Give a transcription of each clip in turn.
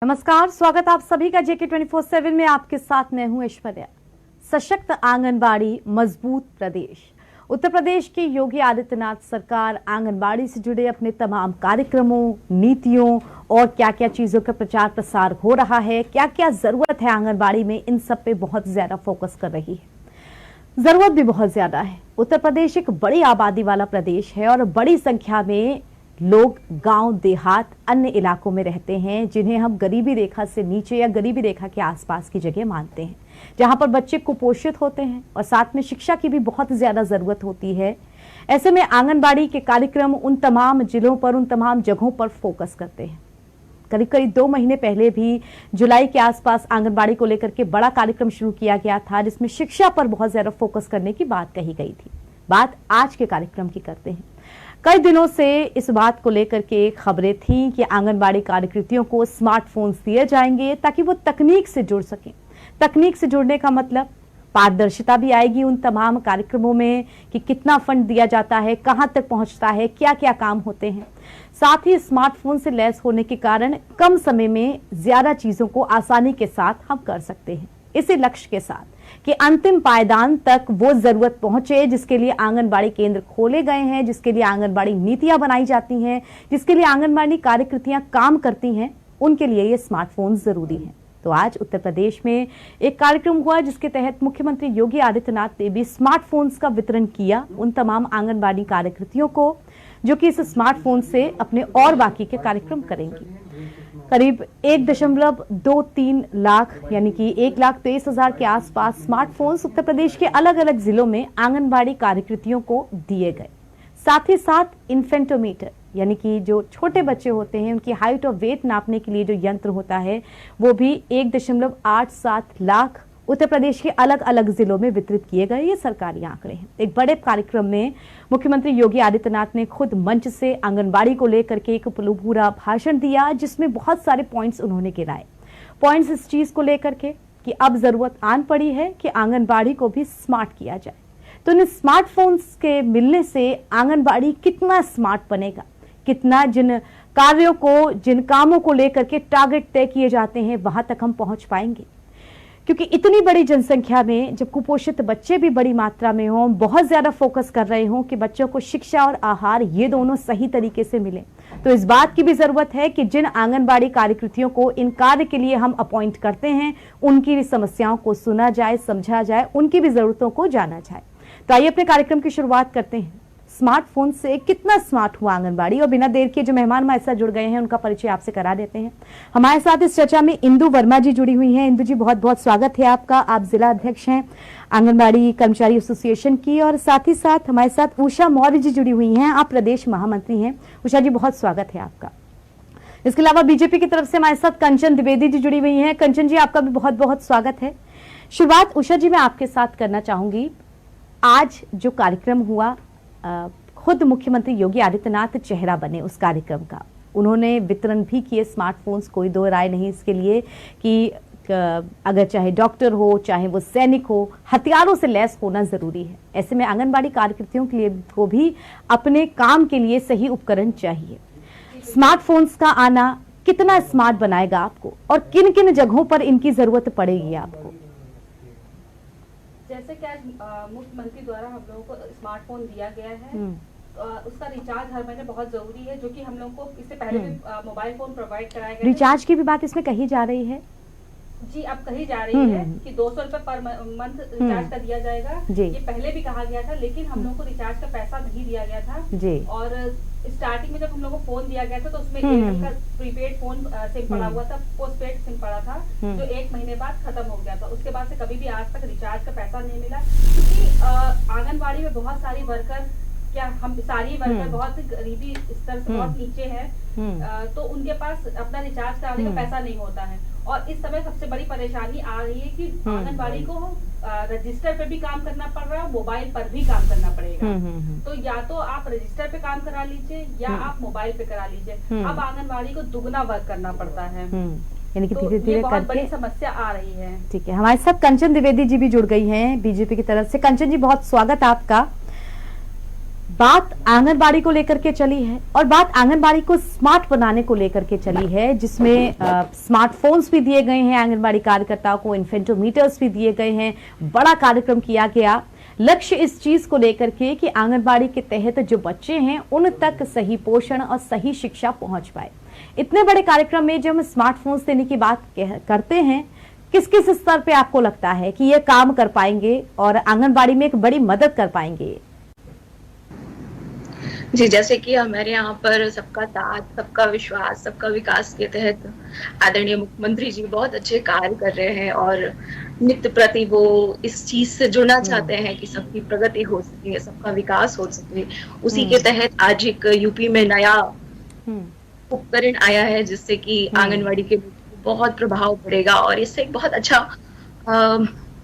नमस्कार, स्वागत आप सभी का JK 24/7 में। आपके साथ मैं हूं ऐश्वर्या। सशक्त आंगनबाड़ी, मजबूत प्रदेश। उत्तर प्रदेश की योगी आदित्यनाथ सरकार आंगनबाड़ी से जुड़े अपने तमाम कार्यक्रमों, नीतियों और क्या क्या चीजों का प्रचार प्रसार हो रहा है, क्या क्या जरूरत है आंगनबाड़ी में, इन सब पे बहुत ज्यादा फोकस कर रही है। जरूरत भी बहुत ज्यादा है। उत्तर प्रदेश एक बड़ी आबादी वाला प्रदेश है और बड़ी संख्या में लोग गांव, देहात, अन्य इलाकों में रहते हैं, जिन्हें हम गरीबी रेखा से नीचे या गरीबी रेखा के आसपास की जगह मानते हैं, जहां पर बच्चे कुपोषित होते हैं और साथ में शिक्षा की भी बहुत ज्यादा जरूरत होती है। ऐसे में आंगनबाड़ी के कार्यक्रम उन तमाम जिलों पर, उन तमाम जगहों पर फोकस करते हैं। करीब करीब 2 महीने पहले भी जुलाई के आसपास आंगनबाड़ी को लेकर के बड़ा कार्यक्रम शुरू किया गया था, जिसमें शिक्षा पर बहुत ज्यादा फोकस करने की बात कही गई थी। बात आज के कार्यक्रम की करते हैं। कई दिनों से इस बात को लेकर के खबरें थीं कि आंगनबाड़ी कार्यकर्तियों को स्मार्टफोन्स दिए जाएंगे ताकि वो तकनीक से जुड़ सकें। तकनीक से जुड़ने का मतलब पारदर्शिता भी आएगी उन तमाम कार्यक्रमों में कि कितना फंड दिया जाता है, कहां तक पहुंचता है, क्या क्या काम होते हैं। साथ ही स्मार्टफोन से लैस होने के कारण कम समय में ज्यादा चीजों को आसानी के साथ हम कर सकते हैं। इसी लक्ष्य के साथ कि अंतिम पायदान तक वो जरूरत पहुंचे जिसके लिए आंगनबाड़ी केंद्र खोले गए हैं, जिसके लिए आंगनबाड़ी नीतियां बनाई जाती हैं, जिसके लिए आंगनबाड़ी कार्यकर्तियां काम करती हैं, उनके लिए ये स्मार्टफोन जरूरी है। तो आज उत्तर प्रदेश में एक कार्यक्रम हुआ जिसके तहत मुख्यमंत्री योगी आदित्यनाथ ने भी स्मार्टफोन्स का वितरण किया उन तमाम आंगनबाड़ी कार्यकर्तियों को जो कि इस स्मार्टफोन से अपने और बाकी के कार्यक्रम करेंगी। करीब 1.23 लाख यानी कि 1,23,000 के आसपास स्मार्टफोन्स उत्तर प्रदेश के अलग अलग जिलों में आंगनबाड़ी कार्यकर्तियों को दिए गए। साथ ही साथ इन्फेंटोमीटर यानी कि जो छोटे बच्चे होते हैं उनकी हाइट और वेट नापने के लिए जो यंत्र होता है वो भी 1.87 लाख उत्तर प्रदेश के अलग अलग जिलों में वितरित किए गए। ये सरकारी आंकड़े हैं। एक बड़े कार्यक्रम में मुख्यमंत्री योगी आदित्यनाथ ने खुद मंच से आंगनबाड़ी को लेकर के एक पूरा भाषण दिया जिसमें बहुत सारे पॉइंट्स उन्होंने गिनाए। पॉइंट्स इस चीज को लेकर के कि अब जरूरत आन पड़ी है कि आंगनबाड़ी को भी स्मार्ट किया जाए। तो इन स्मार्टफोन्स के मिलने से आंगनबाड़ी कितना स्मार्ट बनेगा, कितना जिन कार्यों को, जिन कामों को लेकर के टारगेट तय किए जाते हैं वहां तक हम पहुंच पाएंगे। क्योंकि इतनी बड़ी जनसंख्या में जब कुपोषित बच्चे भी बड़ी मात्रा में हों, बहुत ज्यादा फोकस कर रहे हों कि बच्चों को शिक्षा और आहार ये दोनों सही तरीके से मिले, तो इस बात की भी जरूरत है कि जिन आंगनबाड़ी कार्यकर्तियों को इन कार्य के लिए हम अपॉइंट करते हैं उनकी भी समस्याओं को सुना जाए, समझा जाए, उनकी भी जरूरतों को जाना जाए। तो आइए अपने कार्यक्रम की शुरुआत करते हैं। स्मार्टफोन से कितना स्मार्ट हुआ आंगनबाड़ी, और बिना देर के जो मेहमान हमारे साथ जुड़ गए हैं उनका परिचय आपसे करा देते हैं। हमारे साथ इस चर्चा में इंदु वर्मा जी जुड़ी हुई हैं। इंदु जी, बहुत बहुत स्वागत है आपका। आप जिला अध्यक्ष हैं आंगनबाड़ी कर्मचारी एसोसिएशन की, और साथ ही साथ हमारे साथ उषा मौर्य जी जुड़ी हुई हैं। आप प्रदेश महामंत्री हैं। उषा जी, बहुत स्वागत है आपका। इसके अलावा बीजेपी की तरफ से हमारे साथ कंचन द्विवेदी जी जुड़ी हुई हैं। कंचन जी, आपका भी बहुत बहुत स्वागत है। शुरुआत उषा जी मैं आपके साथ करना चाहूंगी। आज जो कार्यक्रम हुआ, खुद मुख्यमंत्री योगी आदित्यनाथ चेहरा बने उस कार्यक्रम का। उन्होंने वितरण भी किए स्मार्टफोन्स, कोई दो राय नहीं इसके लिए कि अगर चाहे डॉक्टर हो, चाहे वो सैनिक हो, हथियारों से लैस होना जरूरी है। ऐसे में आंगनबाड़ी कार्यकर्तियों के लिए को भी अपने काम के लिए सही उपकरण चाहिए। स्मार्टफोन्स का आना कितना स्मार्ट बनाएगा आपको, और किन किन जगहों पर इनकी जरूरत पड़ेगी आपको? जैसे कि आज मुख्यमंत्री द्वारा हम लोगों को स्मार्टफोन दिया गया है, उसका रिचार्ज हर महीने बहुत जरूरी है, जो कि हम लोगों को इससे पहले भी मोबाइल फोन प्रोवाइड कराया गया। रिचार्ज की भी बात इसमें कही जा रही है जी, अब कही जा रही है कि 200 रुपए पर मंथ रिचार्ज का दिया जाएगा। ये पहले भी कहा गया था, लेकिन हम लोग को रिचार्ज का पैसा नहीं दिया गया था जी। और स्टार्टिंग में जब हम लोग को फोन दिया गया था तो उसमें एयरटेल का प्रीपेड फोन सिम पड़ा हुआ था, पोस्टपेड सिम पड़ा था, जो 1 महीने बाद खत्म हो गया था। उसके बाद से कभी भी आज तक रिचार्ज का पैसा नहीं मिला, क्योंकि आंगनबाड़ी में बहुत सारी वर्कर, क्या हम सारी वर्कर बहुत गरीबी स्तर से बहुत नीचे है, तो उनके पास अपना रिचार्ज कराने का पैसा नहीं होता है। और इस समय सबसे बड़ी परेशानी आ रही है कि आंगनबाड़ी को रजिस्टर पे भी काम करना पड़ रहा है, मोबाइल पर भी काम करना पड़ेगा। तो या तो आप रजिस्टर पे काम करा लीजिए या आप मोबाइल पे करा लीजिए। अब आंगनबाड़ी को दुगना वर्क करना पड़ता है, यानी कि धीरे धीरे बहुत बड़ी समस्या आ रही है। ठीक है, हमारे साथ कंचन द्विवेदी जी भी जुड़ गई हैं बीजेपी की तरफ से। कंचन जी, बहुत स्वागत आपका। बात आंगनबाड़ी को लेकर के चली है और बात आंगनबाड़ी को स्मार्ट बनाने को लेकर के चली है, जिसमें स्मार्टफोन्स भी दिए गए हैं आंगनबाड़ी कार्यकर्ताओं को, इन्फेंटोमीटर्स भी दिए गए हैं। बड़ा कार्यक्रम किया गया। लक्ष्य इस चीज को लेकर के कि आंगनबाड़ी के तहत जो बच्चे हैं उन तक सही पोषण और सही शिक्षा पहुंच पाए। इतने बड़े कार्यक्रम में जब हम स्मार्टफोन्स देने की बात करते हैं, किस किस स्तर पे आपको लगता है कि ये काम कर पाएंगे और आंगनबाड़ी में एक बड़ी मदद कर पाएंगे? जी, जैसे कि हमारे यहाँ पर सबका साथ, सबका विश्वास, सबका विकास के तहत आदरणीय मुख्यमंत्री जी बहुत अच्छे कार्य कर रहे हैं और नित्य प्रति वो इस चीज से जुड़ना चाहते हैं कि सबकी प्रगति हो सके, सबका विकास हो सके। उसी के तहत आज एक यूपी में नया उपकरण आया है जिससे कि आंगनवाड़ी के बहुत प्रभाव पड़ेगा और इससे एक बहुत अच्छा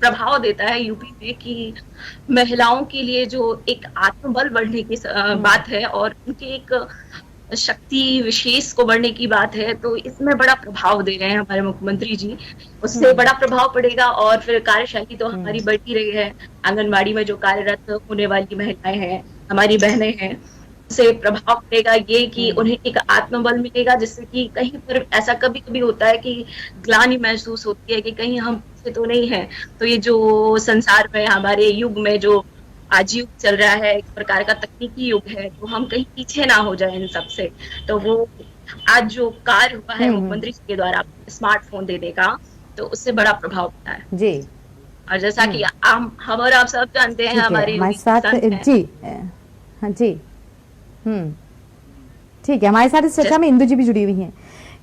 प्रभाव देता है यूपी में कि महिलाओं के लिए जो एक आत्मबल बढ़ने की बात है और उनके एक शक्ति विशेष को बढ़ने की बात है, तो इसमें बड़ा प्रभाव दे रहे हैं हमारे मुख्यमंत्री जी। उससे बड़ा प्रभाव पड़ेगा और फिर कार्यशैली तो हमारी बढ़ती रही है। आंगनबाड़ी में जो कार्यरत होने वाली महिलाएं हैं, हमारी बहनें हैं, से प्रभाव पड़ेगा ये कि उन्हें एक आत्मबल मिलेगा, जिससे कि कहीं पर ऐसा कभी कभी होता है कि ग्लानि महसूस होती है कि कहीं हम पीछे तो नहीं है। तो ये जो संसार में हमारे युग में जो आज युग चल रहा है, एक प्रकार का तकनीकी युग है, तो हम कहीं पीछे ना हो जाए इन सबसे। तो वो आज जो कार्य हुआ है मुख्यमंत्री जी के द्वारा स्मार्टफोन देने का, तो उससे बड़ा प्रभाव पड़ता है जी। और जैसा कि हम और आप सब जानते हैं हमारे साथ जी, हाँ जी, ठीक है, हमारे साथ इस चर्चा में इंदु जी भी जुड़ी हुई हैं।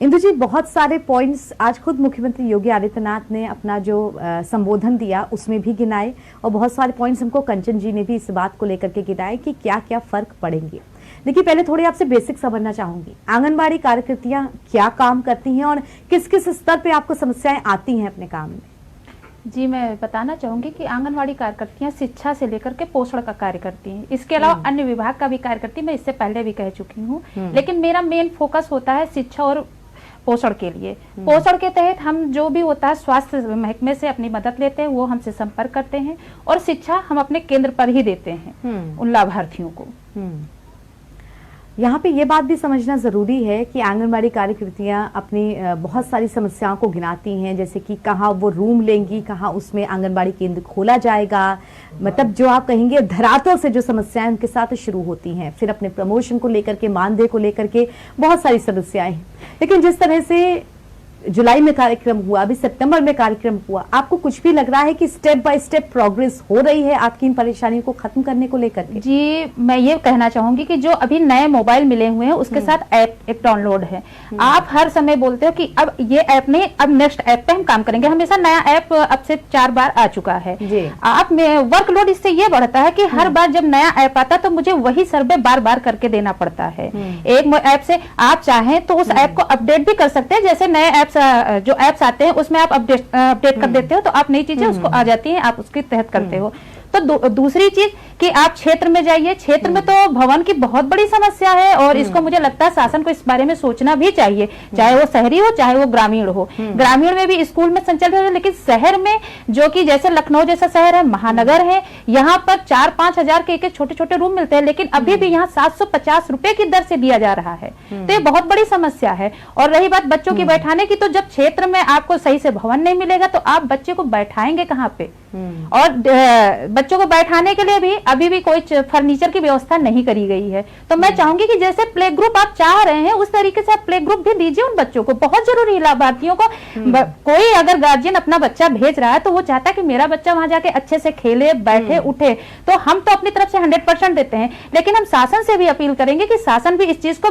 इंदु जी, बहुत सारे पॉइंट्स आज खुद मुख्यमंत्री योगी आदित्यनाथ ने अपना जो संबोधन दिया उसमें भी गिनाए और बहुत सारे पॉइंट्स हमको कंचन जी ने भी इस बात को लेकर के गिनाए कि क्या क्या फर्क पड़ेंगे। देखिए, पहले थोड़ी आपसे बेसिक समझना चाहूंगी, आंगनबाड़ी कार्यकर्तियां क्या काम करती हैं और किस किस स्तर पे आपको समस्याएं आती हैं अपने काम में? जी, मैं बताना चाहूंगी कि आंगनवाड़ी कार्यकर्तियां शिक्षा से लेकर के पोषण का कार्य करती हैं। इसके अलावा अन्य विभाग का भी कार्य करती हैं, मैं इससे पहले भी कह चुकी हूँ, लेकिन मेरा मेन फोकस होता है शिक्षा और पोषण के लिए। पोषण के तहत हम जो भी होता है स्वास्थ्य महकमे से अपनी मदद लेते हैं, वो हमसे संपर्क करते हैं और शिक्षा हम अपने केंद्र पर ही देते हैं उन लाभार्थियों को। यहाँ पे ये बात भी समझना जरूरी है कि आंगनबाड़ी कार्यकर्तियां अपनी बहुत सारी समस्याओं को गिनाती हैं, जैसे कि कहाँ वो रूम लेंगी, कहाँ उसमें आंगनबाड़ी केंद्र खोला जाएगा, मतलब जो आप कहेंगे धरातल से जो समस्याएं उनके साथ शुरू होती हैं, फिर अपने प्रमोशन को लेकर के, मानदेय को लेकर के बहुत सारी समस्याएं हैं। लेकिन जिस तरह से जुलाई में कार्यक्रम हुआ, अभी सितंबर में कार्यक्रम हुआ, आपको कुछ भी लग रहा है कि स्टेप बाय स्टेप प्रोग्रेस हो रही है आपकी इन परेशानियों को खत्म करने को लेकर के? जी, मैं ये कहना चाहूंगी कि जो अभी नए मोबाइल मिले हुए हैं उसके साथ ऐप एक डाउनलोड है। आप हर समय बोलते हो कि अब ये ऐप नहीं, अब नेक्स्ट ऐप पे हम काम करेंगे। हमेशा नया ऐप अब से 4 बार आ चुका है। आप में वर्कलोड इससे ये बढ़ता है कि हर बार जब नया ऐप आता है तो मुझे वही सर्वे बार बार करके देना पड़ता है। एक ऐप से आप चाहें तो उस ऐप को अपडेट भी कर सकते हैं, जैसे नए ऐप जो एप्स आते हैं उसमें आप अपडेट कर देते हो तो आप नई चीजें उसको आ जाती हैं, आप उसके तहत करते हो। तो दूसरी चीज कि आप क्षेत्र में जाइए, क्षेत्र में तो भवन की बहुत बड़ी समस्या है और इसको मुझे लगता है शासन को इस बारे में सोचना भी चाहिए, चाहे वो शहरी हो चाहे वो ग्रामीण हो। ग्रामीण में भी स्कूल में संचालित है, लेकिन शहर में जो कि जैसे लखनऊ जैसा शहर है, महानगर है, यहाँ पर 4-5 हजार के एक छोटे छोटे रूम मिलते हैं, लेकिन अभी भी यहाँ 750 रुपए की दर से दिया जा रहा है। तो ये बहुत बड़ी समस्या है। और रही बात बच्चों की बैठाने की, तो जब क्षेत्र में आपको सही से भवन नहीं मिलेगा तो आप बच्चे को बैठाएंगे कहाँ पे? और बच्चों को बैठाने के लिए भी अभी भी कोई फर्नीचर की व्यवस्था नहीं करी गई है। तो मैं चाहूंगी कि जैसे प्ले ग्रुप आप चाह रहे हैं उस तरीके से आप प्ले ग्रुप भी दीजिए उन बच्चों को, बहुत जरूरी है लाभार्थियों को। कोई अगर गार्जियन अपना बच्चा भेज रहा है तो वो चाहता है कि मेरा बच्चा वहां जाके अच्छे से खेले, बैठे, उठे। तो हम तो अपनी तरफ से 100% देते हैं, लेकिन हम शासन से भी अपील करेंगे कि शासन भी इस चीज को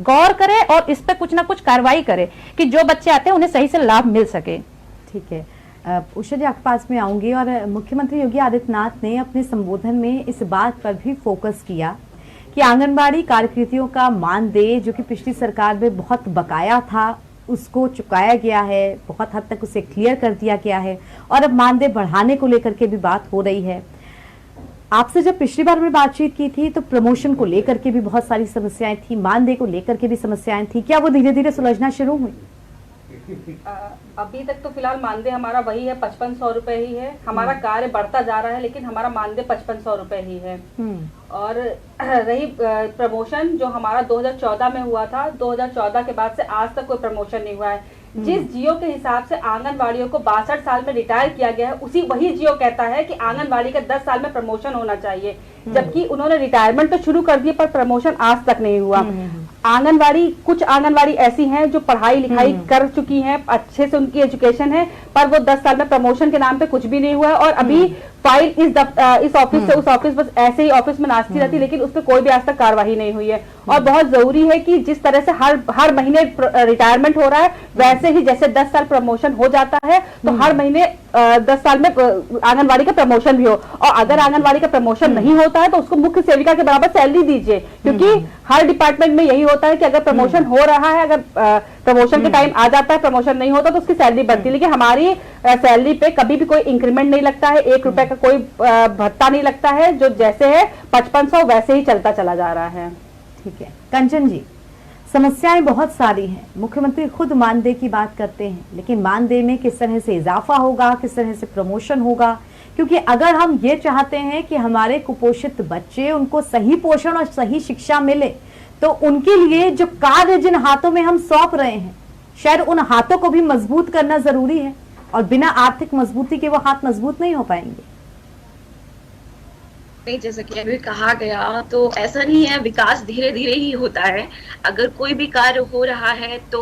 गौर करे और इस पर कुछ ना कुछ कार्रवाई करे कि जो बच्चे आते हैं उन्हें सही से लाभ मिल सके। ठीक है, उषा जी आपके पास में आऊंगी। और मुख्यमंत्री योगी आदित्यनाथ ने अपने संबोधन में इस बात पर भी फोकस किया कि आंगनबाड़ी कार्यकर्तियों का मानदेय जो कि पिछली सरकार में बहुत बकाया था उसको चुकाया गया है, बहुत हद तक उसे क्लियर कर दिया गया है और अब मानदेय बढ़ाने को लेकर के भी बात हो रही है। आपसे जब पिछली बार में बातचीत की थी तो प्रमोशन को लेकर के भी बहुत सारी समस्याएं थी, मानदेय को लेकर के भी समस्याएं थी, क्या वो धीरे धीरे सुलझना शुरू हुई? अभी तक तो फिलहाल मानदेय हमारा वही है, 5500 रुपए ही है। हमारा कार्य बढ़ता जा रहा है लेकिन हमारा मानदेय 5500 रुपए ही है। और रही प्रमोशन, जो हमारा 2014 में हुआ था, 2014 के बाद से आज तक कोई प्रमोशन नहीं हुआ है। जिस जियो के हिसाब से आंगनवाड़ियों को 62 साल में रिटायर किया गया है, उसी वही जियो कहता है कि आंगनवाड़ी का 10 साल में प्रमोशन होना चाहिए, जबकि उन्होंने रिटायरमेंट तो शुरू कर दिए पर प्रमोशन आज तक नहीं हुआ। आंगनवाड़ी, कुछ आंगनवाड़ी ऐसी हैं जो पढ़ाई लिखाई कर चुकी हैं, अच्छे से उनकी एजुकेशन है, पर वो 10 साल में प्रमोशन के नाम पे कुछ भी नहीं हुआ है। और अभी फाइल इस ऑफिस से उस ऑफिस, बस ऐसे ही ऑफिस में नाचती रहती, लेकिन उस पर कोई भी आज तक कार्रवाई नहीं हुई है। और बहुत जरूरी है कि जिस तरह से हर महीने रिटायरमेंट हो रहा है, वैसे ही जैसे 10 साल प्रमोशन हो जाता है, तो हर महीने 10 साल में आंगनवाड़ी का प्रमोशन भी हो। और अगर आंगनवाड़ी का प्रमोशन नहीं होता है तो उसको मुख्य सेविका के बराबर सैलरी दीजिए, क्योंकि हर डिपार्टमेंट में यही होता है कि अगर प्रमोशन हो रहा है, अगर प्रमोशन के टाइम आ जाता है, प्रमोशन नहीं होता तो उसकी सैलरी बढ़ती है। लेकिन हमारी सैलरी पे कभी भी कोई इंक्रीमेंट नहीं लगता है, 1 रुपए का कोई भत्ता नहीं लगता है, जो जैसे है 5500 वैसे ही चलता चला जा रहा है। ठीक है कंचन जी, समस्याएं बहुत सारी हैं, मुख्यमंत्री खुद मानदेय की बात करते हैं, लेकिन मानदेय में किस तरह से इजाफा होगा, किस तरह से प्रमोशन होगा, क्योंकि अगर हम ये चाहते हैं कि हमारे कुपोषित बच्चे, उनको सही पोषण और सही शिक्षा मिले, तो उनके लिए जो कार्य जिन हाथों में हम सौंप रहे हैं, शायद उन हाथों को भी मजबूत करना जरूरी है, और बिना आर्थिक मजबूती के वो हाथ मजबूत नहीं हो पाएंगे। नहीं, जैसा कि अभी कहा गया, तो ऐसा नहीं है, विकास धीरे धीरे ही होता है। अगर कोई भी कार्य हो रहा है तो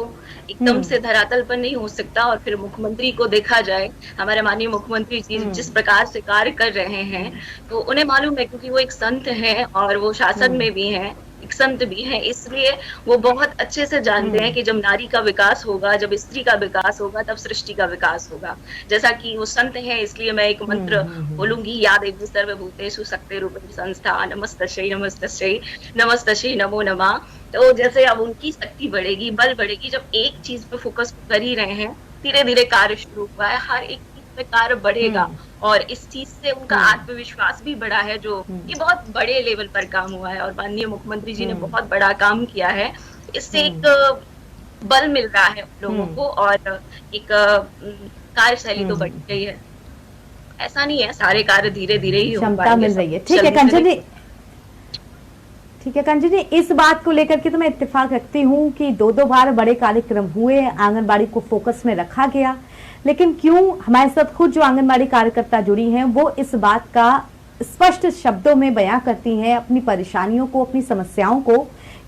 एकदम से धरातल पर नहीं हो सकता। और फिर मुख्यमंत्री को देखा जाए, हमारे माननीय मुख्यमंत्री जी जिस प्रकार से कार्य कर रहे हैं, तो उन्हें मालूम है, क्योंकि वो एक संत हैं और वो शासन में भी हैं, एक संत भी हैं, इसलिए वो बहुत अच्छे से जानते हैं कि जब नारी का विकास होगा, जब स्त्री का विकास होगा, तब सृष्टि का विकास होगा। जैसा कि वो संत हैं, इसलिए मैं एक मंत्र बोलूंगी, या देवी सर्वभूतेषु शक्तिरूपिणी संस्था नमस्तस्यै नमस्तस्यै नमस्तस्यै नमो नमः। तो जैसे अब उनकी शक्ति बढ़ेगी, बल बढ़ेगी, जब एक चीज पे फोकस कर ही रहे हैं, धीरे धीरे कार्य शुरू हुआ है, हर एक पे कार्य बढ़ेगा। और इस चीज से उनका आत्मविश्वास भी बढ़ा है, जो ये बहुत बड़े लेवल पर काम हुआ है। और माननीय मुख्यमंत्री जी ने बहुत बड़ा काम किया है, इससे एक बल मिल रहा है लोगों को, और एक कार्यशैली तो बढ़ गई है। ऐसा नहीं है, सारे कार्य धीरे धीरे ही क्षमता मिल रही है। ठीक है कंचन जी, ठीक है कंचन जी, इस बात को लेकर के तो मैं इत्तेफाक रखती हूँ कि 2 बार बड़े कार्यक्रम हुए, आंगनबाड़ी को फोकस में रखा गया, लेकिन क्यों हमारे साथ खुद जो आंगनबाड़ी कार्यकर्ता जुड़ी हैं, वो इस बात का स्पष्ट शब्दों में बयां करती हैं अपनी परेशानियों को, अपनी समस्याओं को,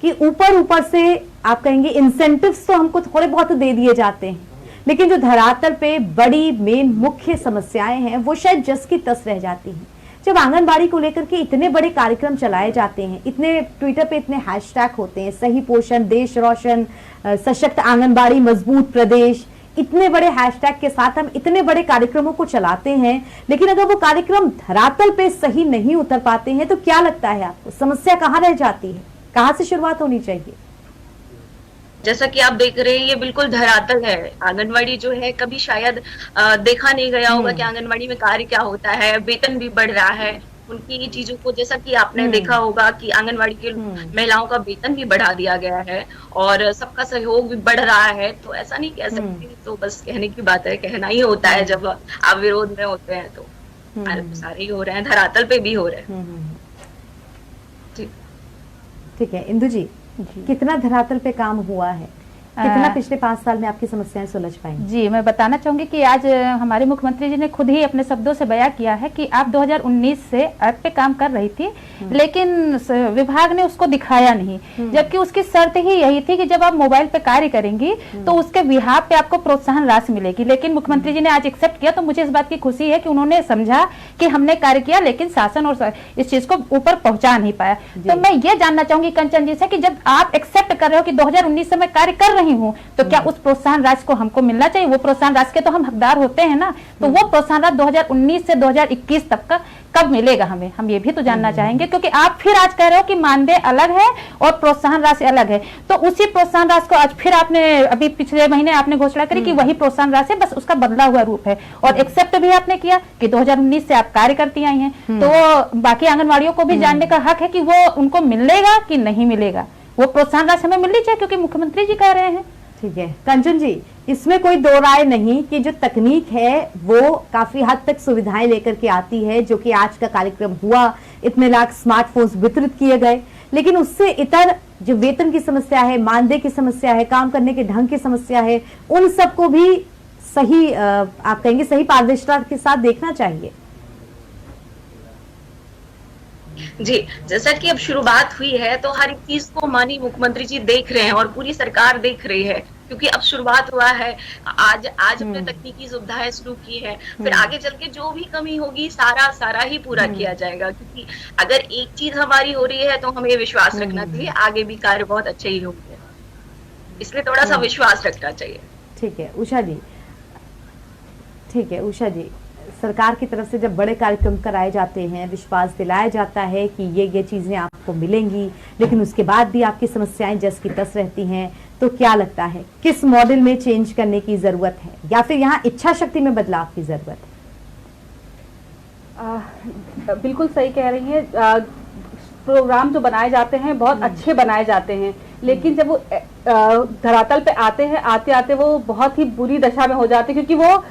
कि ऊपर से आप कहेंगे इंसेंटिव्स तो हमको थोड़े बहुत दे दिए जाते हैं, लेकिन जो धरातल पे बड़ी मेन मुख्य समस्याएं हैं वो शायद जस की तस रह जाती हैं। जब आंगनबाड़ी को लेकर के इतने बड़े कार्यक्रम चलाए जाते हैं, इतने ट्विटर पे इतने हैशटैग होते हैं, सही पोषण, देश रोशन, सशक्त आंगनबाड़ी, मजबूत प्रदेश, इतने बड़े हैशटैग के साथ हम इतने बड़े कार्यक्रमों को चलाते हैं, लेकिन अगर वो कार्यक्रम धरातल पे सही नहीं उतर पाते हैं तो क्या लगता है आपको, समस्या कहाँ रह जाती है, कहाँ से शुरुआत होनी चाहिए? जैसा कि आप देख रहे हैं, ये बिल्कुल धरातल है। आंगनवाड़ी जो है, कभी शायद देखा नहीं गया होगा कि आंगनवाड़ी में कार्य क्या होता है, वेतन भी बढ़ रहा है उनकी चीजों को, जैसा कि आपने देखा होगा कि आंगनवाड़ी के महिलाओं का वेतन भी बढ़ा दिया गया है और सबका सहयोग भी बढ़ रहा है। तो ऐसा नहीं कह सकते, तो बस कहने की बात है, कहना ही होता है। जब आप विरोध में होते हैं तो सारे ही हो रहे हैं, धरातल पे भी हो रहे हैं। ठीक है इंदु जी, कितना धरातल पे काम हुआ है, कितना पिछले 5 साल में आपकी समस्याएं सुलझ पाई? जी, मैं बताना चाहूंगी कि आज हमारे मुख्यमंत्री जी ने खुद ही अपने शब्दों से बयां किया है कि आप 2019 से ऐप पे काम कर रही थी, लेकिन विभाग ने उसको दिखाया नहीं, जबकि उसकी शर्त ही यही थी कि जब आप मोबाइल पे कार्य करेंगी तो उसके बिहाफ पे आपको प्रोत्साहन राशि मिलेगी। लेकिन मुख्यमंत्री जी ने आज एक्सेप्ट किया, तो मुझे इस बात की खुशी है कि उन्होंने समझा कि हमने कार्य किया, लेकिन शासन और इस चीज को ऊपर पहुंचा नहीं पाया। तो मैं ये जानना चाहूंगी कंचन जी से कि जब आप एक्सेप्ट कर रहे हो कि 2019 से मैं कार्य कर रही हूँ, तो क्या उस प्रोत्साहन राशि को हमको मिलना चाहिए? वो प्रोत्साहन राशि के तो हम हकदार होते हैं ना, तो वो प्रोत्साहन राशि 2019 से 2021 तक का कब मिलेगा हमें, हम ये भी तो जानना चाहेंगे। क्योंकि आप फिर आज कह रहे हो कि मानदेय अलग है और प्रोत्साहन राशि अलग है, तो उसी प्रोत्साहन राशि को आज फिर आपने अभी पिछले महीने आपने घोषणा करी कि वही प्रोत्साहन राशि, बस उसका बदला हुआ रूप है, और एक्सेप्ट भी आपने किया कि 2019 से आप कार्य करती आई हैं। तो बाकी आंगनवाड़ियों को भी जानने का हक है कि वो उनको मिलेगा कि नहीं मिलेगा, वो प्रोत्साहन राशि हमें मिलनी चाहिए, क्योंकि मुख्यमंत्री जी कह रहे हैं। ठीक है कंचन जी, इसमें कोई दो राय नहीं कि जो तकनीक है वो काफी हद तक सुविधाएं लेकर के आती है, जो कि आज का कार्यक्रम हुआ, इतने लाख स्मार्टफोन्स वितरित किए गए, लेकिन उससे इतर जो वेतन की समस्या है, मानदेय की समस्या है, काम करने के ढंग की समस्या है, उन सबको भी सही आप कहेंगे सही पारदर्शिता के साथ देखना चाहिए। जी, जैसा कि अब शुरुआत हुई है तो हर एक चीज को माननीय मुख्यमंत्री जी देख रहे हैं और पूरी सरकार देख रही है, क्योंकि अब शुरुआत हुआ है। आज हमने तकनीकी सुविधाएं शुरू की है, फिर आगे चल के जो भी कमी होगी सारा ही पूरा किया जाएगा, क्योंकि अगर एक चीज हमारी हो रही है तो हमें विश्वास रखना चाहिए आगे भी कार्य बहुत अच्छे ही होंगे, इसलिए थोड़ा सा विश्वास रखना चाहिए। ठीक है उषा जी, ठीक है उषा जी, सरकार की तरफ से जब बड़े कार्यक्रम कराए जाते हैं, विश्वास दिलाया जाता है कि ये चीजें आपको मिलेंगी, लेकिन उसके बाद भी आपकी समस्याएं जस की तस रहती हैं, तो क्या लगता है किस मॉडल में चेंज करने की जरूरत है, या फिर यहाँ इच्छा शक्ति में बदलाव की जरूरत है? बिल्कुल सही कह रही हैं। प्रोग्राम जो बनाए जाते हैं बहुत अच्छे बनाए जाते हैं, लेकिन जब वो धरातल पे आते हैं, आते आते वो बहुत ही बुरी दशा में हो जाते हैं, क्योंकि वो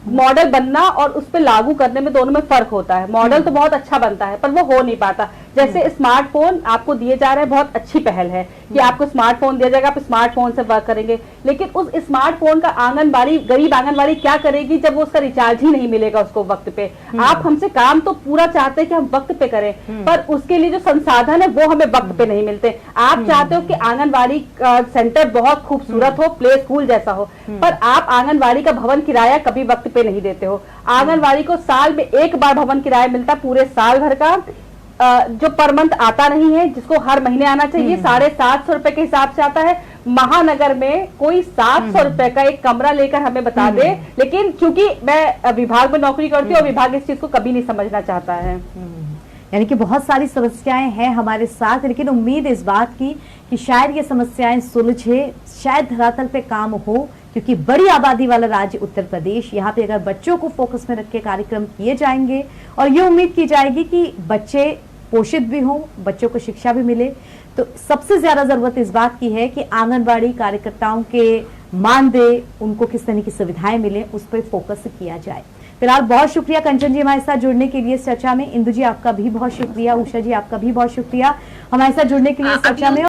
मॉडल बनना और उस पर लागू करने में दोनों में फर्क होता है। मॉडल तो बहुत अच्छा बनता है पर वो हो नहीं पाता। जैसे स्मार्टफोन आपको दिए जा रहे हैं, बहुत अच्छी पहल है कि आपको स्मार्टफोन दिया जाएगा, आप स्मार्टफोन से वर्क करेंगे, लेकिन उस स्मार्टफोन का आंगनबाड़ी, गरीब आंगनबाड़ी क्या करेगी जब वो उसका रिचार्ज ही नहीं मिलेगा उसको वक्त पे। आप हमसे काम तो पूरा चाहते हैं कि हम वक्त पे करें, पर उसके लिए जो संसाधन है वो हमें वक्त पे नहीं मिलते। आप चाहते हो कि आंगनबाड़ी सेंटर बहुत खूबसूरत हो, प्ले स्कूल जैसा हो, पर आप आंगनबाड़ी का भवन किराया कभी वक्त पे नहीं देते हो। आंगनबाड़ी को साल में एक बार भवन किराया मिलता, पूरे साल भर का जो पर मंथ आता नहीं है, जिसको हर महीने आना चाहिए। 750 रुपए के हिसाब से आता है। महानगर में कोई 700 रुपए का एक कमरा लेकर हमें बता दे, लेकिन चूंकि मैं विभाग में नौकरी करती हूँ और विभाग इस चीज को कभी नहीं समझना चाहता है। यानी कि बहुत सारी समस्याएं हैं हमारे साथ, लेकिन उम्मीद इस बात की कि शायद ये समस्याएं सुलझे, शायद धरातल पे काम हो, क्योंकि बड़ी आबादी वाला राज्य उत्तर प्रदेश, यहाँ पे अगर बच्चों को फोकस में रख के कार्यक्रम किए जाएंगे और ये उम्मीद की जाएगी कि बच्चे पोषित भी हों, बच्चों को शिक्षा भी मिले, तो सबसे ज्यादा जरूरत इस बात की है कि आंगनबाड़ी कार्यकर्ताओं के मानदेय, उनको किस तरह की सुविधाएं मिले, उस पर फोकस किया जाए। फिलहाल बहुत शुक्रिया कंचन जी हमारे साथ जुड़ने के लिए इस चर्चा में। इंदु जी आपका भी बहुत शुक्रिया, उषा जी आपका भी बहुत शुक्रिया हमारे साथ जुड़ने के लिए इस चर्चा में।